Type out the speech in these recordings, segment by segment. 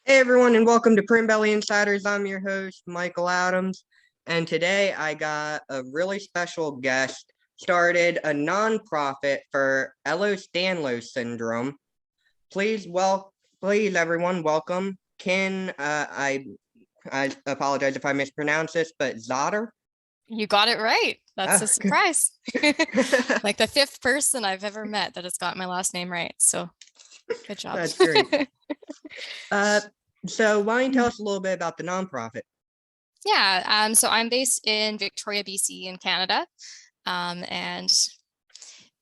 Hey everyone, and welcome to Prune Insiders. I'm your host, Michael Adams, and today I got a really special guest. Started a nonprofit for Ehlers-Danlos syndrome. Please everyone, welcome Ken. I apologize if I mispronounce this, but Czotter. You got it right. That's Oh, a surprise. Like the fifth person I've ever met that has got my last name right. So good job. That's great. So why don't you tell us a little bit about the nonprofit? Yeah, so I'm based in Victoria, BC in Canada. And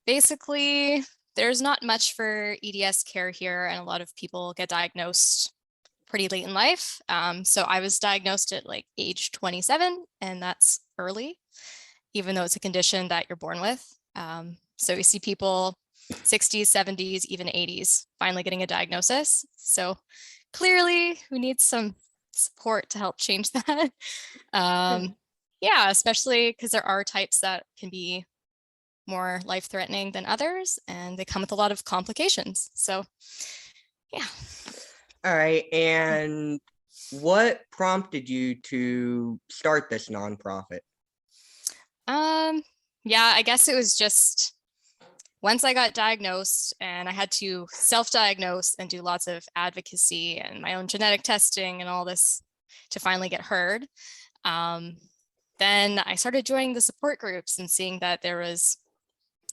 basically there's not much for EDS care here, and a lot of people get diagnosed pretty late in life. So I was diagnosed at like age 27, and that's early, even though it's a condition that you're born with. So we see people 60s, 70s, even 80s finally getting a diagnosis. So clearly we need some support to help change that. Yeah, especially because there are types that can be more life-threatening than others, and they come with a lot of complications. So yeah. All right, and what prompted you to start this nonprofit? Yeah, I guess it was just once I got diagnosed and I had to self-diagnose and do lots of advocacy and my own genetic testing and all this to finally get heard. Then I started joining the support groups and seeing that there was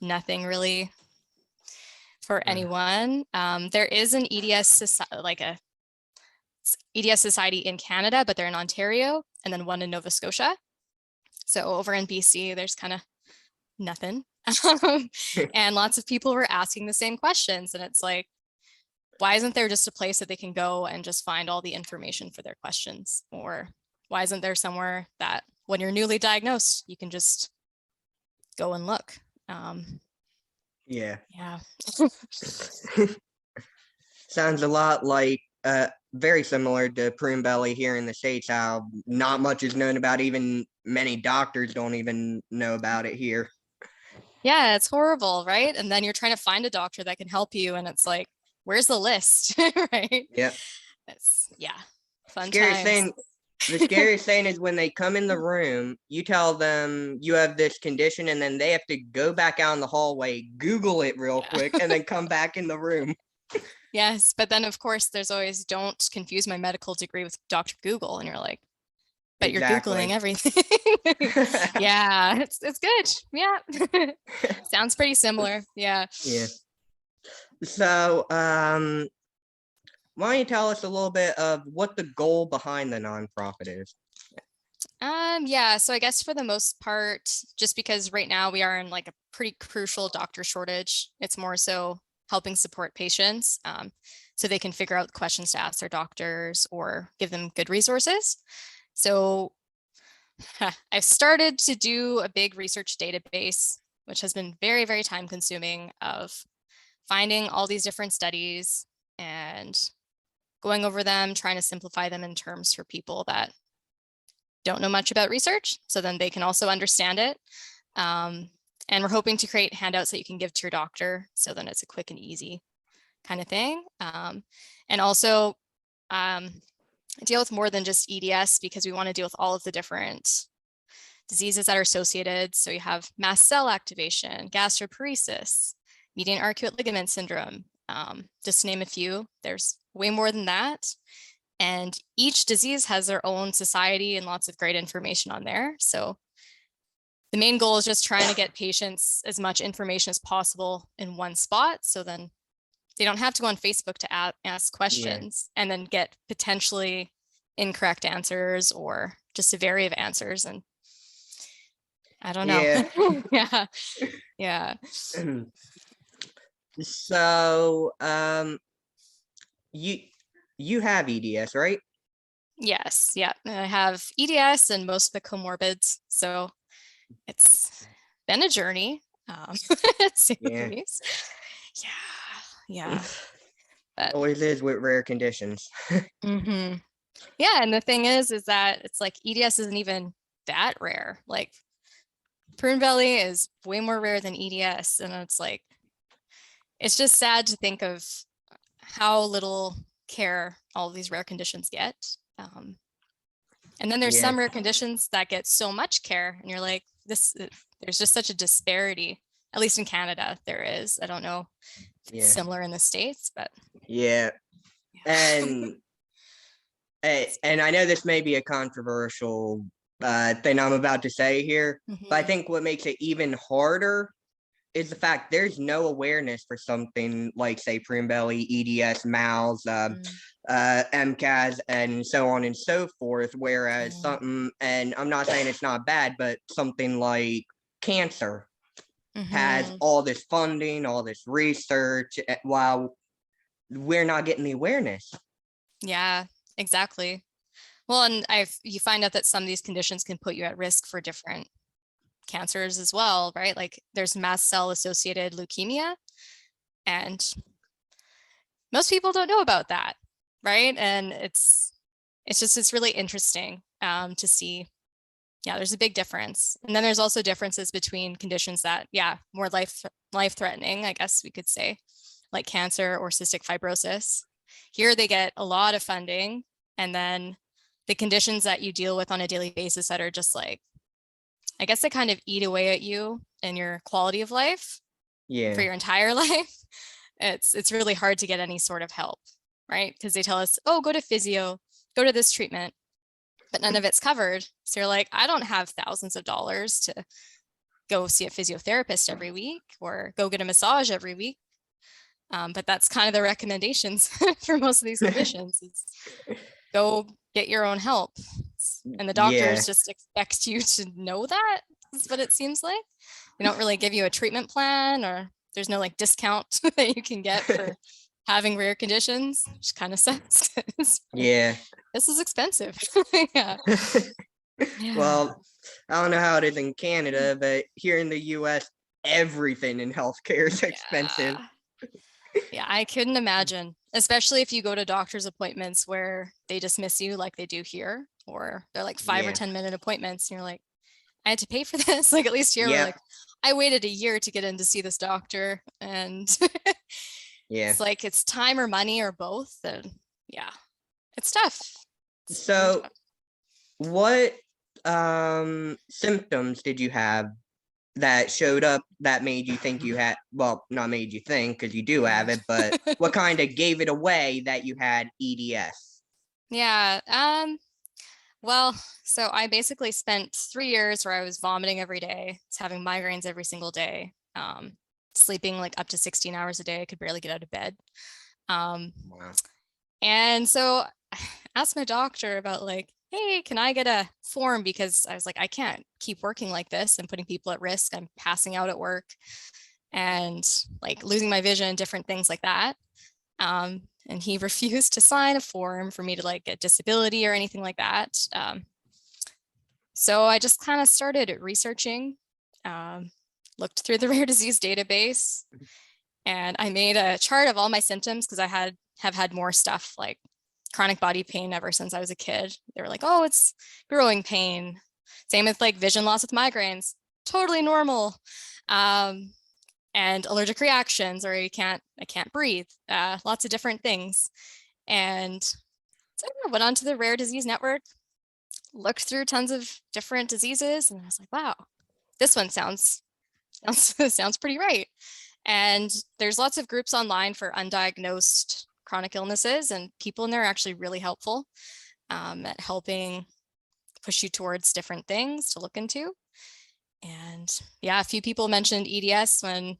nothing really for anyone. There is an EDS society, like a EDS society in Canada, but they're in Ontario, and then one in Nova Scotia. So over in BC, there's kind of nothing. And lots of people were asking the same questions. And it's like, why isn't there just a place that they can go and just find all the information for their questions? Or why isn't there somewhere that when you're newly diagnosed, you can just go and look? Yeah. Yeah. Sounds a lot like very similar to Prune Belly here in the States, how not much is known about, even many doctors don't even know about it here. Yeah, it's horrible, right? And then you're trying to find a doctor that can help you, and it's like, where's the list? Right? Yep. Yeah, fun Scary times. thing. The scariest thing is when they come in the room, you tell them you have this condition, and then they have to go back out in the hallway, Google it real quick, and then come back in the room. Yes, but then of course there's always, don't confuse my medical degree with Dr. Google, and you're like, but you're Googling everything. Yeah, it's good. Yeah. Sounds pretty similar. Yeah. Yeah. So, why don't you tell us a little bit of what the goal behind the nonprofit is? Yeah, so I guess for the most part, just because right now we are in like a pretty crucial doctor shortage, it's more so helping support patients so they can figure out questions to ask their doctors or give them good resources. So I've started to do a big research database, which has been very, very time consuming, of finding all these different studies and going over them, trying to simplify them in terms for people that don't know much about research, so then they can also understand it. And we're hoping to create handouts that you can give to your doctor, so then it's a quick and easy kind of thing. And also deal with more than just EDS, because we want to deal with all of the different diseases that are associated. So you have mast cell activation, gastroparesis, median arcuate ligament syndrome, just to name a few. There's way more than that. And each disease has their own society and lots of great information on there. So the main goal is just trying to get patients as much information as possible in one spot, so then they don't have to go on Facebook to ask questions and then get potentially incorrect answers or just a variety of answers. And I don't know. Yeah. Yeah. So, you have EDS, right? Yes. Yeah. I have EDS and most of the comorbids. So it's been a journey. Yeah. Yeah. But, always is with rare conditions. yeah. And the thing is that it's like EDS isn't even that rare. Like prune belly is way more rare than EDS. And it's like, it's just sad to think of how little care all of these rare conditions get. And then there's Yeah. some rare conditions that get so much care, and you're like, there's just such a disparity. At least in Canada, there is. I don't know if it's Yeah. similar in the States, but Yeah. And and I know this may be a controversial thing I'm about to say here, but I think what makes it even harder is the fact there's no awareness for something like, say, Prune belly, EDS, MALS, MCAS, and so on and so forth. Whereas something, and I'm not saying it's not bad, but something like cancer has all this funding, all this research, while we're not getting the awareness. Yeah, exactly. Well, and you find out that some of these conditions can put you at risk for different cancers as well, right? Like there's mast cell associated leukemia, and most people don't know about that, right? And it's really interesting to see. Yeah, there's a big difference. And then there's also differences between conditions that, more life-threatening, I guess we could say, like cancer or cystic fibrosis. Here they get a lot of funding, and then the conditions that you deal with on a daily basis that are just like, I guess they kind of eat away at you and your quality of life for your entire life. It's really hard to get any sort of help, right? Because they tell us, oh, go to physio, go to this treatment, but none of it's covered. So you're like, I don't have thousands of dollars to go see a physiotherapist every week or go get a massage every week. But that's kind of the recommendations for most of these conditions. Is go get your own help. And the doctors just expect you to know that. Is what it seems like. They don't really give you a treatment plan, or there's no like discount that you can get for having rare conditions, which kind of sucks. This is expensive. Yeah. Well, I don't know how it is in Canada, but here in the US, everything in healthcare is expensive. Yeah, I couldn't imagine, especially if you go to doctor's appointments where they dismiss you like they do here, or they're like 5 or 10-minute appointments, and you're like, I had to pay for this. Like at least here, we're like, I waited a year to get in to see this doctor, and it's like it's time or money or both, and it's tough. So, what symptoms did you have that showed up that made you think you had, well, not made you think because you do have it, but what kind of gave it away that you had EDS? Well, so I basically spent 3 years where I was vomiting every day, having migraines every single day, sleeping like up to 16 hours a day. I could barely get out of bed. Wow. And so I asked my doctor about like, hey, can I get a form? Because I was like, I can't keep working like this and putting people at risk. I'm passing out at work and like losing my vision, different things like that. And he refused to sign a form for me to like get disability or anything like that. So I just kind of started researching, looked through the rare disease database, and I made a chart of all my symptoms because I have had more stuff like chronic body pain ever since I was a kid. They were like, oh, it's growing pain. Same with like vision loss with migraines, totally normal. And allergic reactions, or I can't breathe, lots of different things. And so I went onto the Rare Disease Network, looked through tons of different diseases, and I was like, wow, this one sounds pretty right. And there's lots of groups online for undiagnosed chronic illnesses, and people in there are actually really helpful at helping push you towards different things to look into. And a few people mentioned EDS when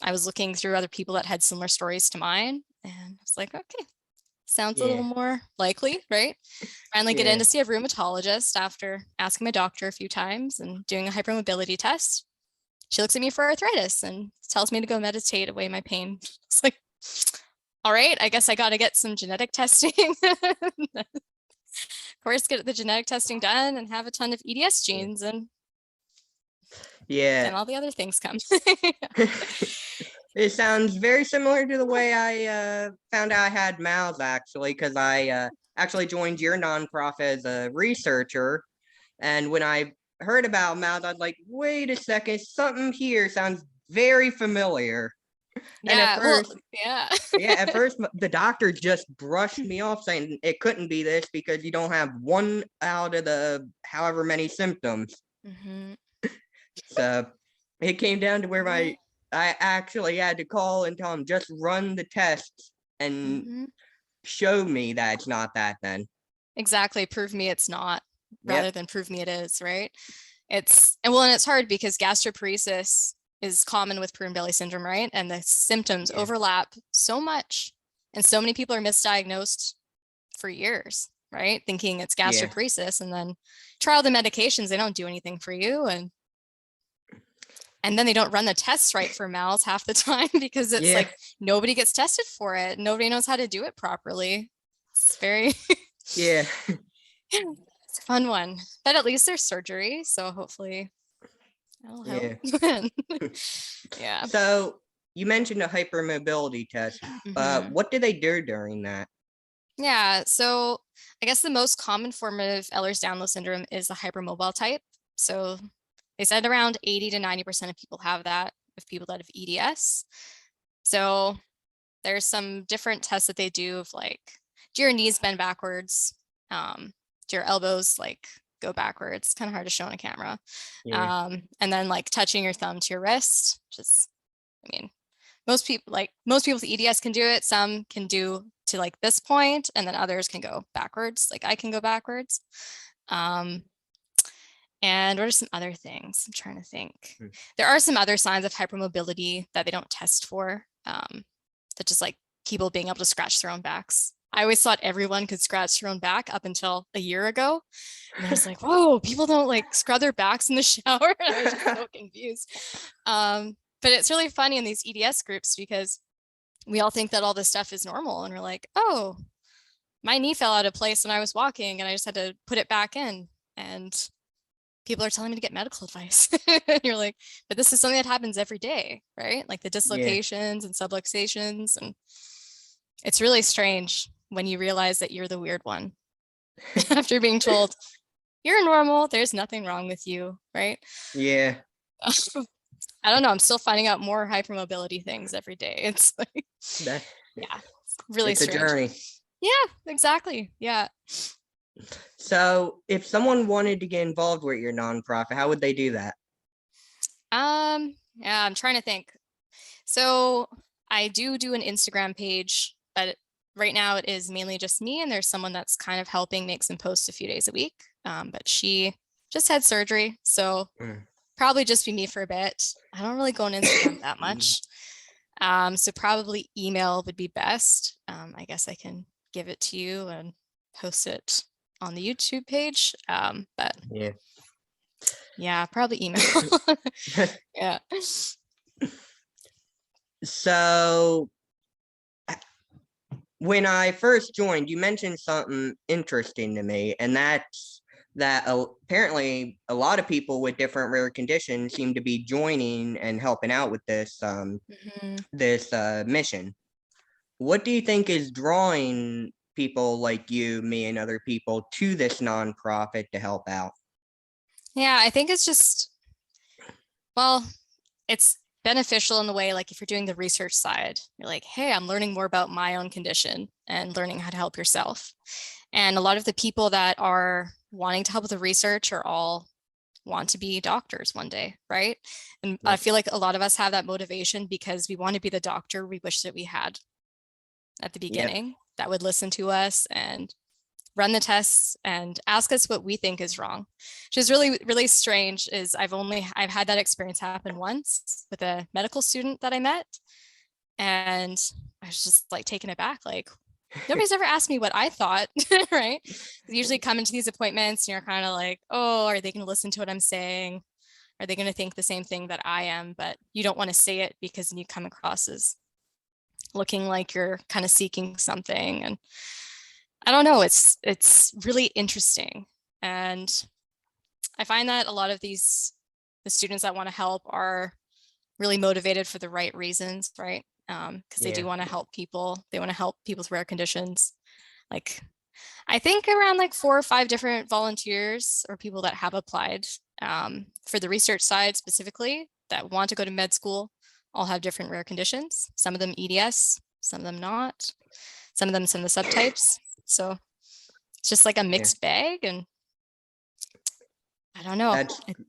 I was looking through other people that had similar stories to mine. And I was like, okay, sounds a little more likely, right? Finally get in to see a rheumatologist after asking my doctor a few times and doing a hypermobility test. She looks at me for arthritis and tells me to go meditate away my pain. It's like, all right, I guess I got to get some genetic testing. Of course, get the genetic testing done and have a ton of EDS genes, and all the other things come. It sounds very similar to the way I found out I had MALS, actually, because I actually joined your nonprofit as a researcher. And when I heard about MALS, I was like, wait a second, something here sounds very familiar. And at Yeah, well, first, yeah. yeah, at first the doctor just brushed me off saying it couldn't be this because you don't have one out of the however many symptoms. Mhm. So it came down to where Yeah. I actually had to call and tell him just run the tests and Mhm. show me that it's not that then. Exactly. Prove me it's not rather Yep. than prove me it is, right? And it's hard because gastroparesis is common with Prune belly syndrome, right? And the symptoms Yeah. overlap so much. And so many people are misdiagnosed for years, right? Thinking it's Yeah. gastroparesis and then try all the medications, they don't do anything for you. And then they don't run the tests right for mouths half the time because it's Yeah. like nobody gets tested for it. Nobody knows how to do it properly. It's very Yeah. it's a fun one. But at least there's surgery, so hopefully that'll help. Yeah. Yeah. So you mentioned a hypermobility test. Mhm. What do they do during that? Yeah, so I guess the most common form of Ehlers-Danlos syndrome is the hypermobile type. So they said around 80 to 90% of people have that, of people that have EDS. So there's some different tests that they do of like, do your knees bend backwards? Do your elbows like go backwards? Kind of hard to show on a camera. Yeah. And then like touching your thumb to your wrist, just, I mean, most people with EDS can do it. Some can do to like this point, and then others can go backwards. Like I can go backwards. Um, and what are some other things? I'm trying to think. Hmm. There are some other signs of hypermobility that they don't test for, such as like people being able to scratch their own backs. I always thought everyone could scratch their own back up until a year ago. And I was like, whoa, people don't like scrub their backs in the shower. And I was just so confused. But it's really funny in these EDS groups because we all think that all this stuff is normal. And we're like, oh, my knee fell out of place when I was walking and I just had to put it back in. And people are telling me to get medical advice. You're like, but this is something that happens every day, right? Like the Yeah. dislocations and subluxations. And it's really strange when you realize that you're the weird one after being told, you're normal, there's nothing wrong with you, right? Yeah. I don't know. I'm still finding out more hypermobility things every day. It's like, That, yeah, it's really it's a strange. journey. Yeah, exactly. Yeah. So if someone wanted to get involved with your nonprofit, how would they do that? Yeah, I'm trying to think. So I do an Instagram page, but right now it is mainly just me, and there's someone that's kind of helping make some posts a few days a week. But she just had surgery, so Mm. probably just be me for a bit. I don't really go on Instagram that much. So probably email would be best. I guess I can give it to you and post it on the YouTube page. But Yeah. yeah, probably email. Yeah. So when I first joined, you mentioned something interesting to me, and that's that apparently a lot of people with different rare conditions seem to be joining and helping out with Mhm. this mission. What do you think is drawing people like you, me, and other people to this nonprofit to help out? Yeah, I think it's just, well, it's beneficial in the way, like if you're doing the research side, you're like, hey, I'm learning more about my own condition and learning how to help yourself. And a lot of the people that are wanting to help with the research are all want to be doctors one day, right? And I Yep. feel like a lot of us have that motivation because we want to be the doctor we wish that we had at the Yep. beginning that would listen to us and run the tests and ask us what we think is wrong, which is really, really strange. Is I've had that experience happen once with a medical student that I met. And I was just like taken aback, like nobody's ever asked me what I thought, right? You usually come into these appointments and you're kind of like, oh, are they going to listen to what I'm saying? Are they going to think the same thing that I am? But you don't want to say it because then you come across as looking like you're kind of seeking something. And I don't know, it's really interesting. And I find that a lot of the students that want to help are really motivated for the right reasons, right? Because they do Yeah. want to help people. They want to help people with rare conditions. Like I think around like 4 or 5 different volunteers or people that have applied for the research side specifically that want to go to med school all have different rare conditions. Some of them EDS, some of them not. Some of them some of the subtypes. So it's just like a mixed bag, and I don't know.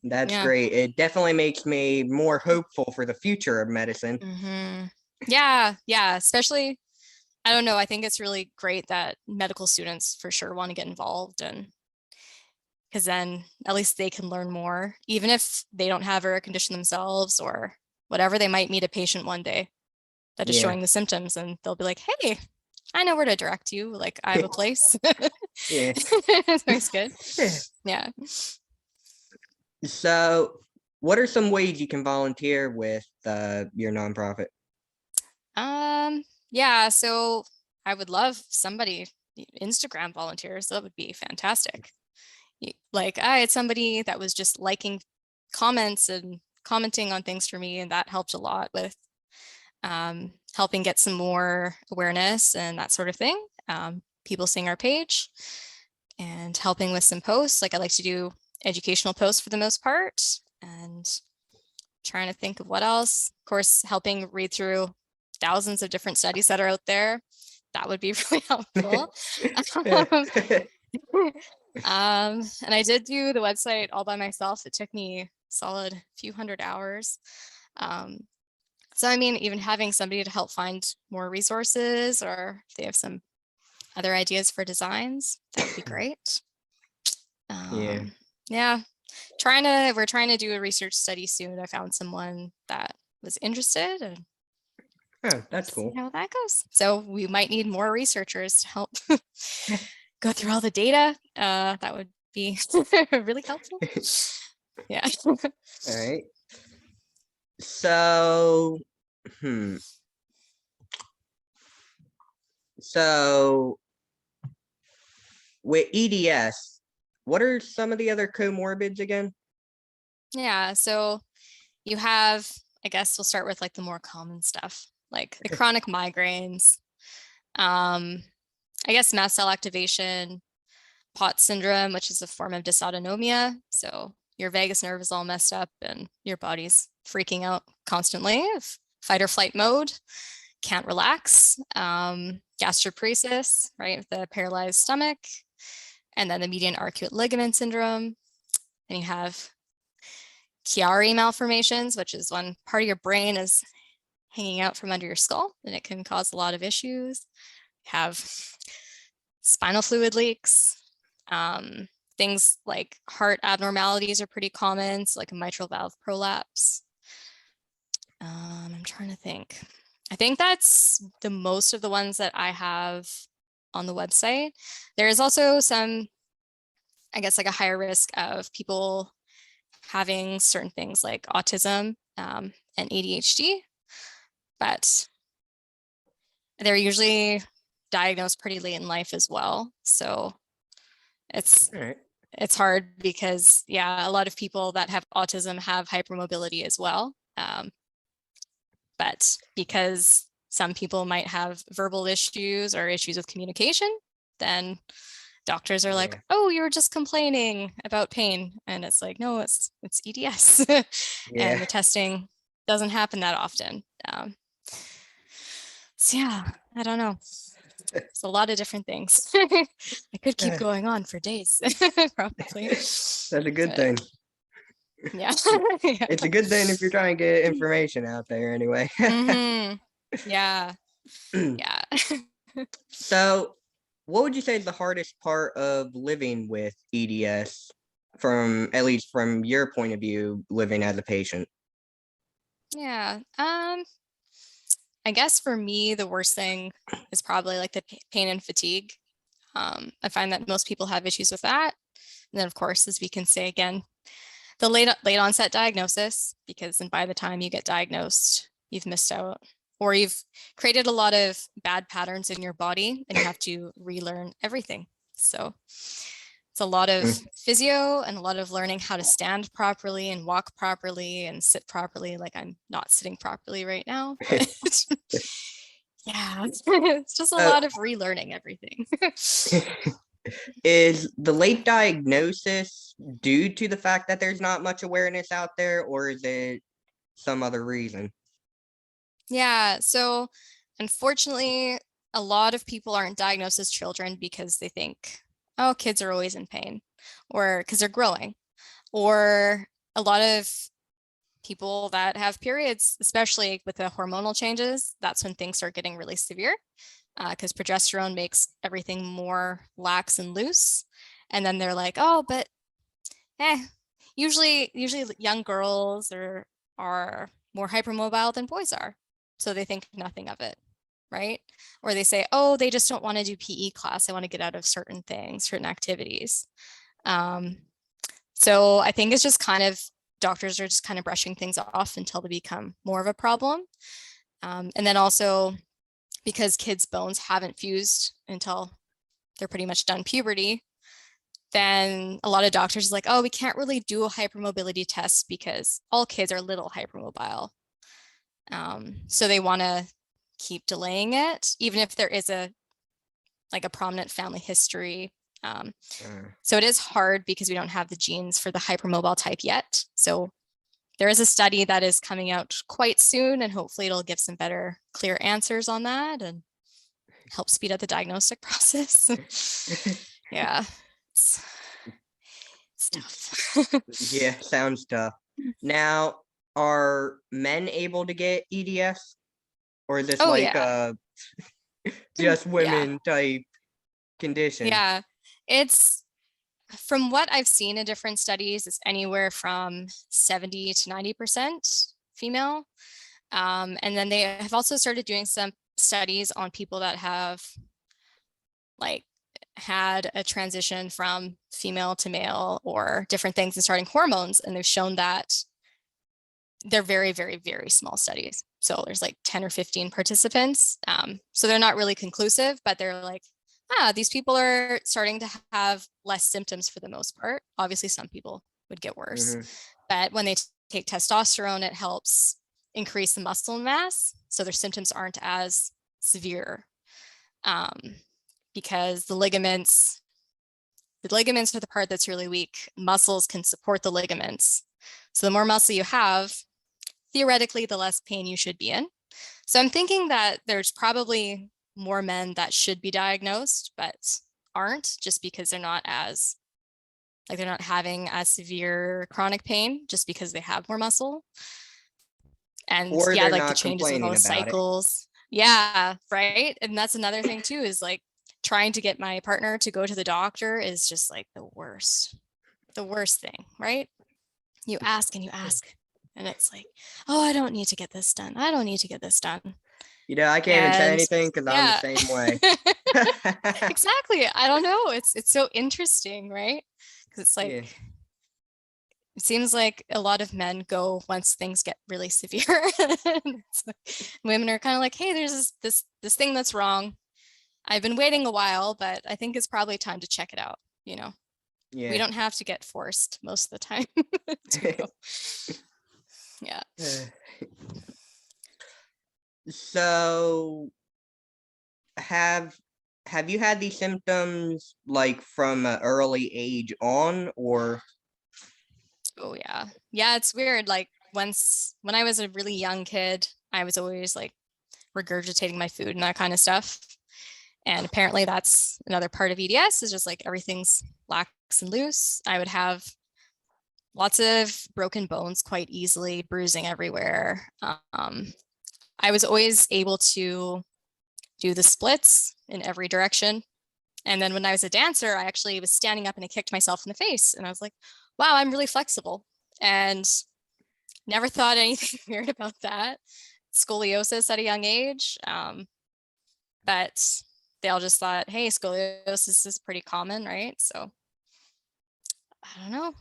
That's Yeah. great. It definitely makes me more hopeful for the future of medicine. Yeah, yeah. Especially, I don't know. I think it's really great that medical students for sure want to get involved, and because then at least they can learn more, even if they don't have a rare condition themselves or whatever. They might meet a patient one day that is showing the symptoms, and they'll be like, "Hey, I know where to direct you. Like, I have a place." Yeah. That's good. Yeah. So, what are some ways you can volunteer with your nonprofit? Yeah, so I would love somebody, Instagram volunteers, that would be fantastic. Like, I had somebody that was just liking comments and commenting on things for me, and that helped a lot with helping get some more awareness and that sort of thing. People seeing our page and helping with some posts. Like, I like to do educational posts for the most part, and trying to think of what else. Of course, helping read through thousands of different studies that are out there. That would be really helpful. And I did do the website all by myself. It took me a solid few hundred hours. So I mean, even having somebody to help find more resources, or if they have some other ideas for designs, that would be great. Yeah, we're trying to do a research study soon. I found someone that was interested, and That's cool. see how that goes. So we might need more researchers to help go through all the data. That would be really helpful. Yeah. All right. So, So with EDS, what are some of the other comorbids again? Yeah. So you have, I guess we'll start with like the more common stuff, like the chronic migraines. I guess mast cell activation, POTS syndrome, which is a form of dysautonomia. So your vagus nerve is all messed up and your body's freaking out constantly, fight or flight mode, can't relax. Gastroparesis, right, the paralyzed stomach, and then the median arcuate ligament syndrome. Then you have Chiari malformations, which is when part of your brain is hanging out from under your skull, and it can cause a lot of issues. You have spinal fluid leaks. Things like heart abnormalities are pretty common, so like a mitral valve prolapse. I'm trying to think. I think that's the most of the ones that I have on the website. There is also some, I guess, like a higher risk of people having certain things like autism and ADHD, but they're usually diagnosed pretty late in life as well. So it's hard because, yeah, a lot of people that have autism have hypermobility as well. But because some people might have verbal issues or issues with communication, then doctors are like, oh, you were just complaining about pain. And it's like, no, it's EDS. And the testing doesn't happen that often. So yeah, I don't know. It's a lot of different things. I could keep going on for days, probably. That's a good thing. Yeah. It's a good thing if you're trying to get information out there anyway. Yeah. Yeah. So what would you say is the hardest part of living with EDS, from at least from your point of view, living as a patient? Yeah. I guess for me, the worst thing is probably like the pain and fatigue. I find that most people have issues with that. And then, of course, as we can say again, the late onset diagnosis, because then by the time you get diagnosed, you've missed out, or you've created a lot of bad patterns in your body and you have to relearn everything. So it's a lot of physio and a lot of learning how to stand properly and walk properly and sit properly. Like, I'm not sitting properly right now, but yeah, it's just a lot of relearning everything. Is the late diagnosis due to the fact that there's not much awareness out there, or is it some other reason? Yeah. So unfortunately, a lot of people aren't diagnosed as children because they think, oh, kids are always in pain, or because they're growing, or a lot of people that have periods, especially with the hormonal changes, that's when things start getting really severe because progesterone makes everything more lax and loose. And then they're like, oh, but usually young girls are more hypermobile than boys are. So they think nothing of it, right? Or they say, oh, they just don't want to do PE class. They want to get out of certain things, certain activities. So I think it's just kind of doctors are just kind of brushing things off until they become more of a problem. And then also because kids' bones haven't fused until they're pretty much done puberty, then a lot of doctors are like, oh, we can't really do a hypermobility test because all kids are little hypermobile. So they want to keep delaying it, even if there is a prominent family history. So it is hard because we don't have the genes for the hypermobile type yet. So there is a study that is coming out quite soon, and hopefully it'll give some better, clear answers on that and help speed up the diagnostic process. Yeah, it's tough. Yeah, sounds tough. Now, are men able to get EDS? Or is this Oh like yeah, just yeah, women type condition? yeah. It's from what I've seen in different studies, it's anywhere from 70 to 90% female. And then they have also started doing some studies on people that have like had a transition from female to male or different things and starting hormones. And they've shown that they're very, very, very small studies. So there's like 10 or 15 participants. So they're not really conclusive, but they're like, these people are starting to have less symptoms for the most part. Obviously, some people would get worse. But when they take testosterone, it helps increase the muscle mass. So their symptoms aren't as severe because the ligaments are the part that's really weak. Muscles can support the ligaments. So the more muscle you have, theoretically, the less pain you should be in. So I'm thinking that there's probably more men that should be diagnosed, but aren't just because they're not having as severe chronic pain just because they have more muscle. And Or yeah, they're like the not changes with all complaining the about it. cycles. Yeah, right. And that's another thing too, is like trying to get my partner to go to the doctor is just like the worst thing, right? You ask and you ask, and it's like, oh, I don't need to get this done. I don't need to get this done. I can't even say And anything because I'm the yeah, same way. exactly. I don't know. It's so interesting, right? Because it's Yeah. like it seems like a lot of men go once things get really severe. Women are kind of like, hey, there's this thing that's wrong. I've been waiting a while, but I think it's probably time to check it out. We Yeah. don't have to get forced most of the time to go. Yeah. So have have you had these symptoms like from an early age on, or Oh yeah. Yeah, it's weird. Like when I was a really young kid, I was always like regurgitating my food and that kind of stuff. And apparently that's another part of EDS is just like everything's lax and loose. I would have lots of broken bones quite easily, bruising everywhere. I was always able to do the splits in every direction. And then when I was a dancer, I actually was standing up and I kicked myself in the face. And I was like, wow, I'm really flexible. And never thought anything weird about that. Scoliosis at a young age. But they all just thought, hey, scoliosis is pretty common, right? So I don't know.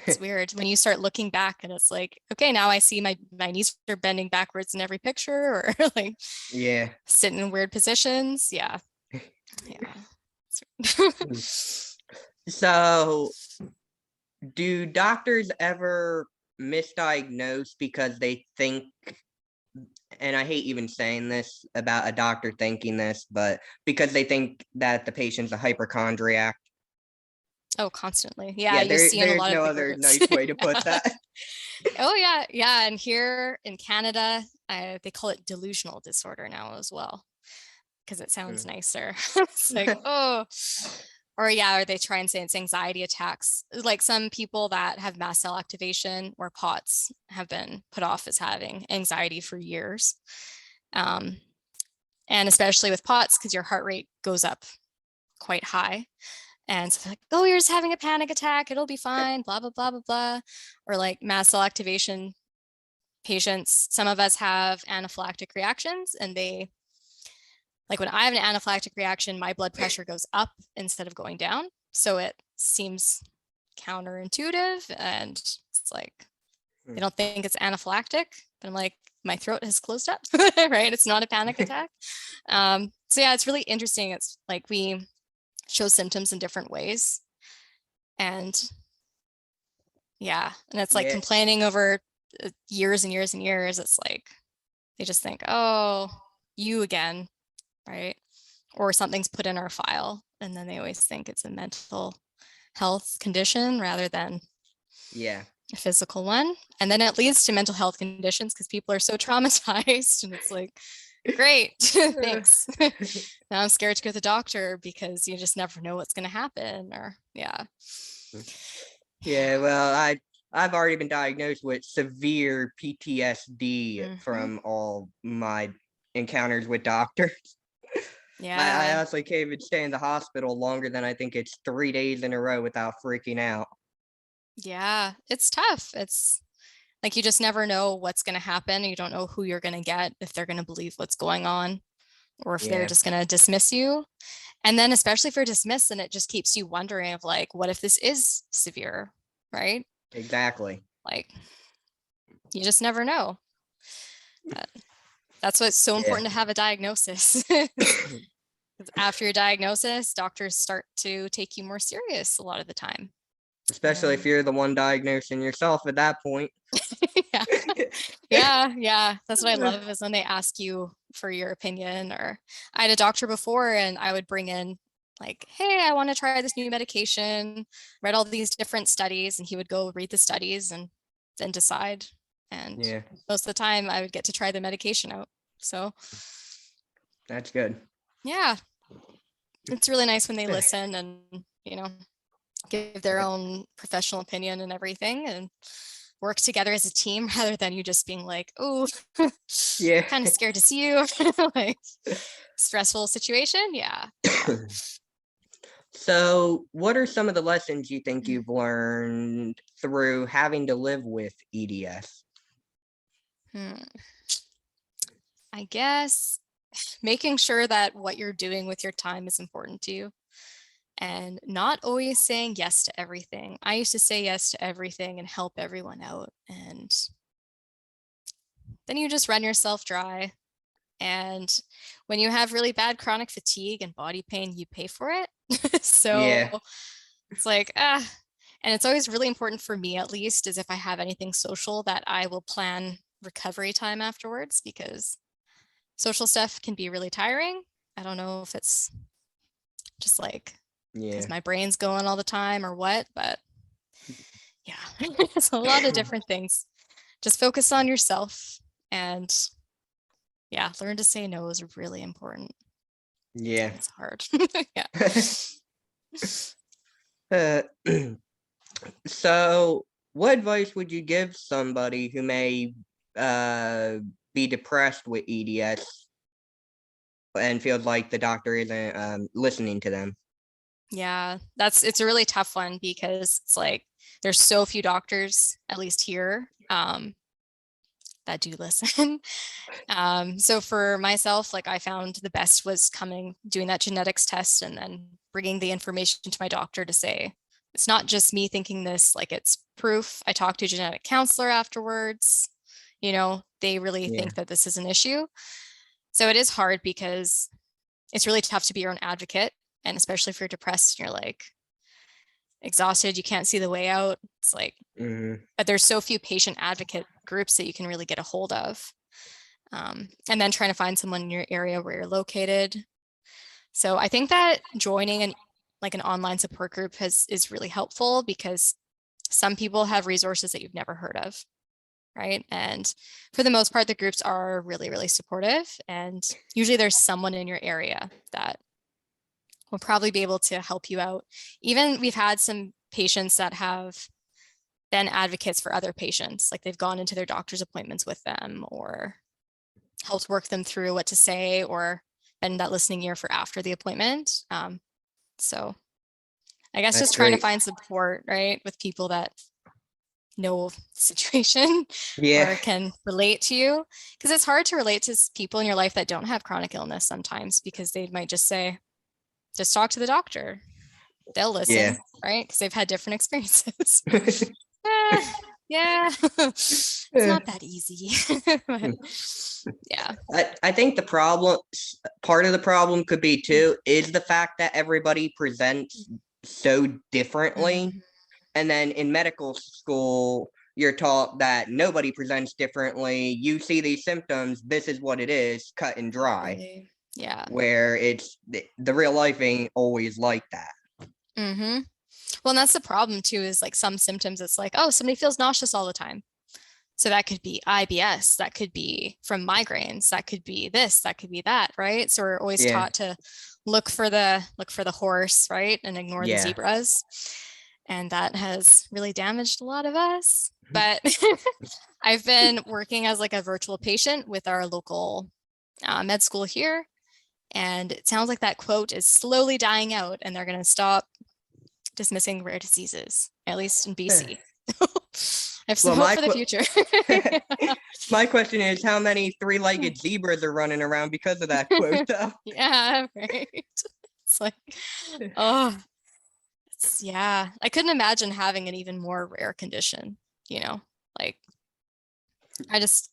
It's weird when you start looking back and it's like, okay, now I see my knees are bending backwards in every picture or like yeah. sitting in weird positions. Yeah. Yeah. So do doctors ever misdiagnose because they think, and I hate even saying this about a doctor thinking this, but because they think that the patient's a hypochondriac? Oh, constantly. Yeah, Yeah, you see in a there's lot of no the other groups. nice way to put that. Oh yeah, yeah. And here in Canada, They call it delusional disorder now as well, because it sounds Mm. nicer. It's like, oh, or yeah, or they try and say it's anxiety attacks. Like some people that have mast cell activation or POTS have been put off as having anxiety for years. And especially with POTS, because your heart rate goes up quite high. And so like, oh, you're just having a panic attack. It'll be fine, blah, blah, blah, blah, blah. Or like mast cell activation patients, some of us have anaphylactic reactions, and they, like when I have an anaphylactic reaction, my blood pressure goes up instead of going down. So it seems counterintuitive, and it's like, they don't think it's anaphylactic, but I'm like, my throat has closed up, right? It's not a panic attack. So yeah, it's really interesting. It's like we show symptoms in different ways. And yeah, and it's like Yeah. complaining over years and years and years. It's like, they just think, oh, you again, right? Or something's put in our file, and then they always think it's a mental health condition rather than Yeah. a physical one. And then it leads to mental health conditions because people are so traumatized, and it's like, great, thanks. Now I'm scared to go to the doctor because you just never know what's going to happen. Or yeah. Yeah, well, I've already been diagnosed with severe PTSD from all my encounters with doctors. I Yeah. honestly can't even stay in the hospital longer than I think it's 3 days in a row without freaking out. Yeah. It's tough. It's like you just never know what's going to happen. You don't know who you're going to get, if they're going to believe what's going on, or if they're Yeah, just going to dismiss you. And then especially if you're dismissed, and it just keeps you wondering of like, what if this is severe, right? exactly. Like, you just never know. But that's why it's so Yeah. important to have a diagnosis. After your diagnosis, doctors start to take you more serious a lot of the time. Especially if you're the one diagnosing yourself at that point. Yeah. Yeah. That's what I love, is when they ask you for your opinion. Or I had a doctor before, and I would bring in like, hey, I want to try this new medication, read all these different studies, and he would go read the studies and then decide. And Yeah, most of the time I would get to try the medication out. So that's good. yeah, it's really nice when they listen and, you know, give their own professional opinion and everything, and work together as a team rather than you just being like, oh, Yeah. kind of scared to see you. Like, stressful situation. Yeah. So, what are some of the lessons you think you've learned through having to live with EDS? I guess making sure that what you're doing with your time is important to you, and not always saying yes to everything. I used to say yes to everything and help everyone out, and then you just run yourself dry. And when you have really bad chronic fatigue and body pain, you pay for it. So Yeah. it's like, and it's always really important for me, at least, is if I have anything social, that I will plan recovery time afterwards, because social stuff can be really tiring. I don't know if it's just like Yeah. because my brain's going all the time or what, but yeah, it's a lot of different things. Just focus on yourself, and yeah, learn to say no is really important. Yeah. It's hard. Yeah. Uh, so, what advice would you give somebody who may be depressed with EDS and feels like the doctor isn't listening to them? Yeah, it's a really tough one, because it's like there's so few doctors, at least here, that do listen. So for myself, like I found the best was doing that genetics test, and then bringing the information to my doctor to say, it's not just me thinking this, like it's proof. I talked to a genetic counselor afterwards. They really Yeah. think that this is an issue. So it is hard, because it's really tough to be your own advocate. And especially if you're depressed and you're like exhausted, you can't see the way out. It's like, but there's so few patient advocate groups that you can really get a hold of. And then trying to find someone in your area where you're located. So I think that joining an online support group is really helpful, because some people have resources that you've never heard of. right? And for the most part, the groups are really, really supportive. And usually there's someone in your area that will probably be able to help you out. Even we've had some patients that have been advocates for other patients, like they've gone into their doctor's appointments with them or helped work them through what to say or been that listening ear for after the appointment. So I guess That's just trying to great. find support, right, with people that know the situation Yeah. or can relate to you. Because it's hard to relate to people in your life that don't have chronic illness sometimes because they might just say, just talk to the doctor. They'll Yeah. listen, right? Because they've had different experiences. Yeah, it's not that easy. But, yeah. I think part of the problem could be too, is the fact that everybody presents so differently. Mhm. And then in medical school, you're taught that nobody presents differently. You see these symptoms, this is what it is, cut and dry. Really? Yeah. Where it's the real life ain't always like that. Mm-hmm. Well, and that's the problem too, is like some symptoms, it's like, oh, somebody feels nauseous all the time. So that could be IBS, that could be from migraines, that could be this, that could be that, right? So we're always Yeah. taught to look for the horse, right? And ignore the Yeah. zebras. And that has really damaged a lot of us. But I've been working as like a virtual patient with our local med school here. And it sounds like that quote is slowly dying out and they're going to stop dismissing rare diseases, at least in BC. I have some hope for the future. My question is, how many three-legged zebras are running around because of that quote, though? Yeah, right. It's like, oh, yeah. I couldn't imagine having an even more rare condition, like I just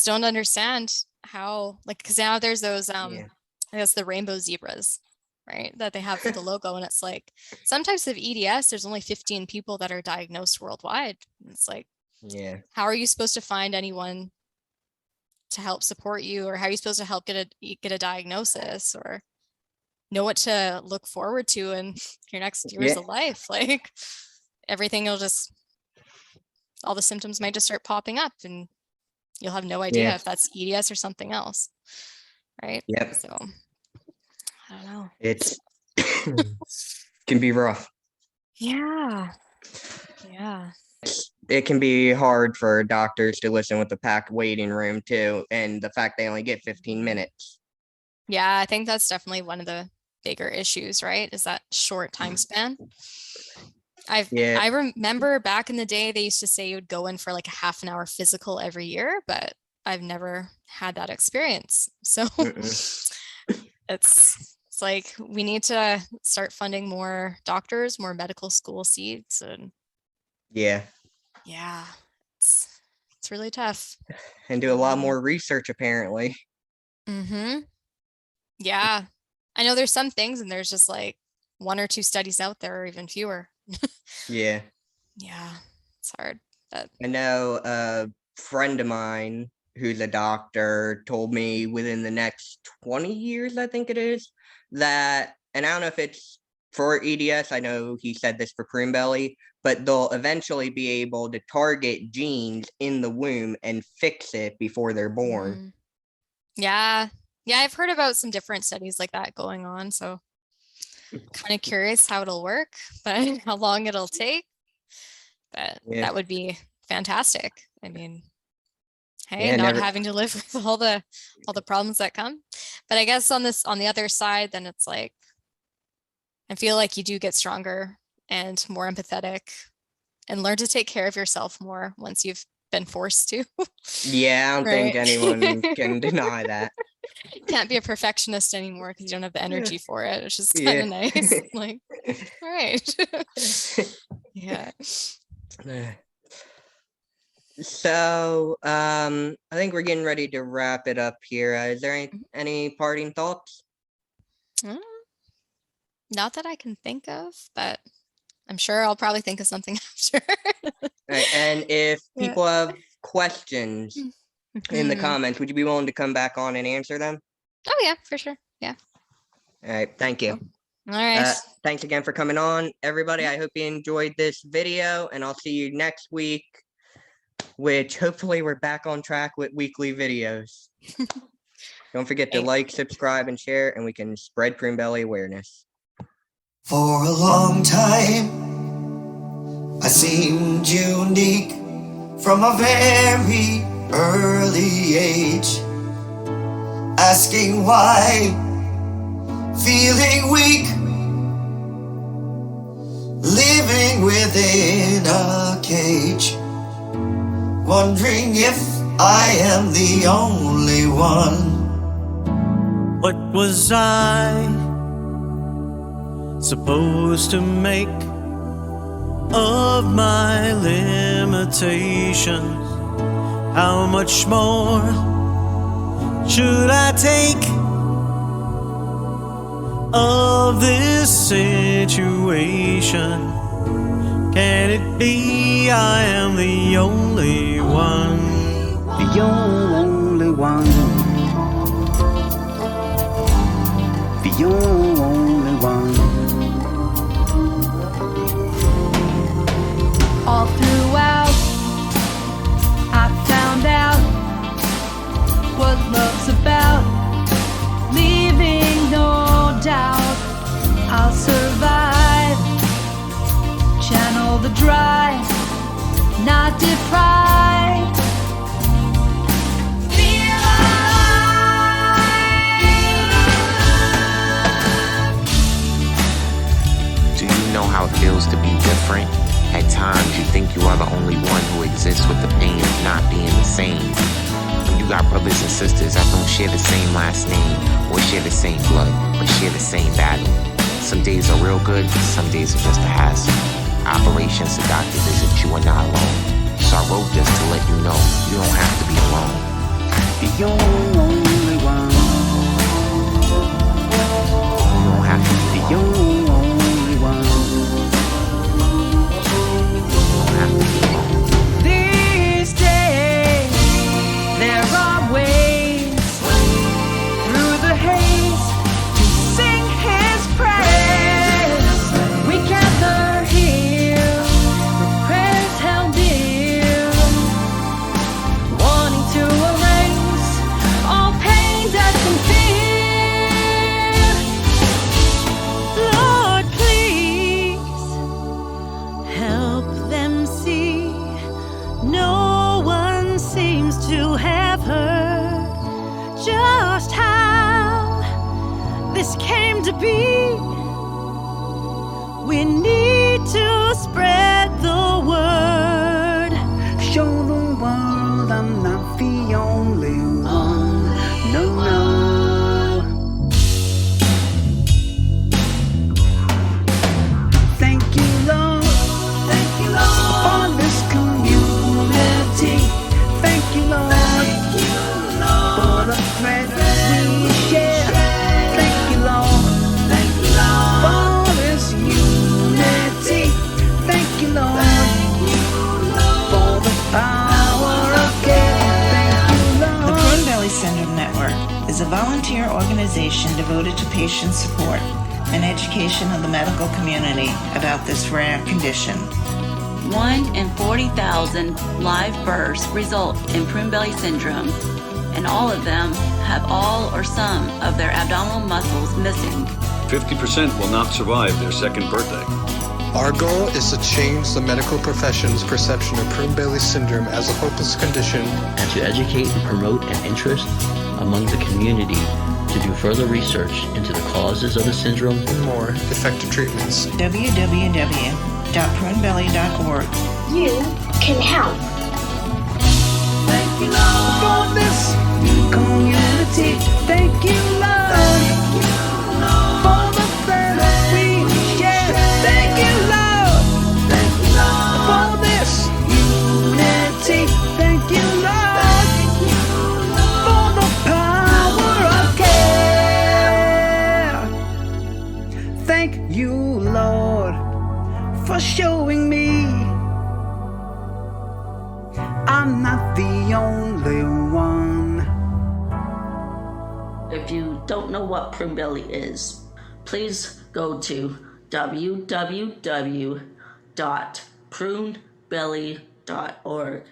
don't understand how, like, because now there's those, Yeah. I guess the rainbow zebras, right? That they have for the logo. And it's like, some types of EDS, there's only 15 people that are diagnosed worldwide. And it's like, Yeah. how are you supposed to find anyone to help support you, or how are you supposed to help get a diagnosis or know what to look forward to in your next years of life? Like everything will just, all the symptoms might just start popping up and you'll have no idea if that's EDS or something else, right? Yep. So I don't know. It's can be rough. Yeah. It can be hard for doctors to listen with the packed waiting room too, and the fact they only get 15 minutes. Yeah, I think that's definitely one of the bigger issues, right? Is that short time span. I remember back in the day, they used to say you would go in for like a half an hour physical every year, but I've never had that experience. So it's like we need to start funding more doctors, more medical school seats, and yeah, it's really tough. and do a lot more research apparently. Yeah, I know there's some things, and there's just like 1 or 2 studies out there, or even fewer. Yeah, it's hard. But I know a friend of mine who's a doctor told me within the next 20 years, I think it is, that, and I don't know if it's for EDS, I know he said this for Prune belly, but they'll eventually be able to target genes in the womb and fix it before they're born. Yeah, I've heard about some different studies like that going on, so kind of curious how it'll work, but how long it'll take. But that would be fantastic. I mean, hey, not having to live with all the problems that come. But I guess on the other side, then it's like, I feel like you do get stronger and more empathetic and learn to take care of yourself more once you've been forced to. Yeah, I don't think anyone can deny that. Can't be a perfectionist anymore because you don't have the energy for it, which is kind of nice. Like, all right. Yeah. So, I think we're getting ready to wrap it up here. Is there any parting thoughts? Not that I can think of, but I'm sure I'll probably think of something after. Right, and if people have questions in the comments, would you be willing to come back on and answer them? Oh yeah, for sure. Yeah. All right, thank you. All right. Thanks again for coming on, everybody. I hope you enjoyed this video, and I'll see you next week which hopefully we're back on track with weekly videos. Don't forget to Thanks. like, subscribe, and share, and we can spread Prune Belly awareness. For a long time, I seemed unique from a very early age, asking why, feeling weak, living within a cage, wondering if I am the only one. What was I supposed to make of my limitations? How much more should I take of this situation? Can it be I am the only one? The only one. The only one. All throughout, I found out what love's about. Leaving no doubt, I'll survive. Channel the drive, not deprived. Feel alive. Do you know how it feels to be different? At times you think you are the only one who exists with the pain of not being the same. When you got brothers and sisters that don't share the same last name, or share the same blood, or share the same battle. Some days are real good, some days are just a hassle. Operations to doctor visits, you are not alone. So I wrote this to let you know you don't have to be alone. The only one. You don't have to be The alone. only one. You don't have to be alone. These days, there are ways through the haze to sing His praise. We gather here with prayers held dear, wanting to erase all pain, death, and fear. Lord, please help them see. No one seems to have heard just how this came to be. We need to spread the word. Show the world I'm not the only one. No, no. Thank you, Lord. Thank you, Lord, for this community. Thank you, Lord, for the thread we share. Thank you, Lord, for this unity. Thank you, Lord, for the power of care. Thank you, The Lord. Prune Belly Syndrome Network is a volunteer organization devoted to patient support and education of the medical community about this rare condition. 1 in 40,000 live births result in Prune Belly syndrome, and all of them have all or some of their abdominal muscles missing. 50% will not survive their second birthday. Our goal is to change the medical profession's perception of Prune Belly syndrome as a hopeless condition and to educate and promote an interest among the community to do further research into the causes of the syndrome and more effective treatments. www.prunebelly.org. You can help. Thank you, Lord, for this community. Thank you, Lord, for the thread we share. Thank you, Lord, for this unity. Thank you, Lord, for the power of care. Thank you, Lord, for showing me I'm not the only one. If you don't know what Prune Belly is, please go to www.prunebelly.org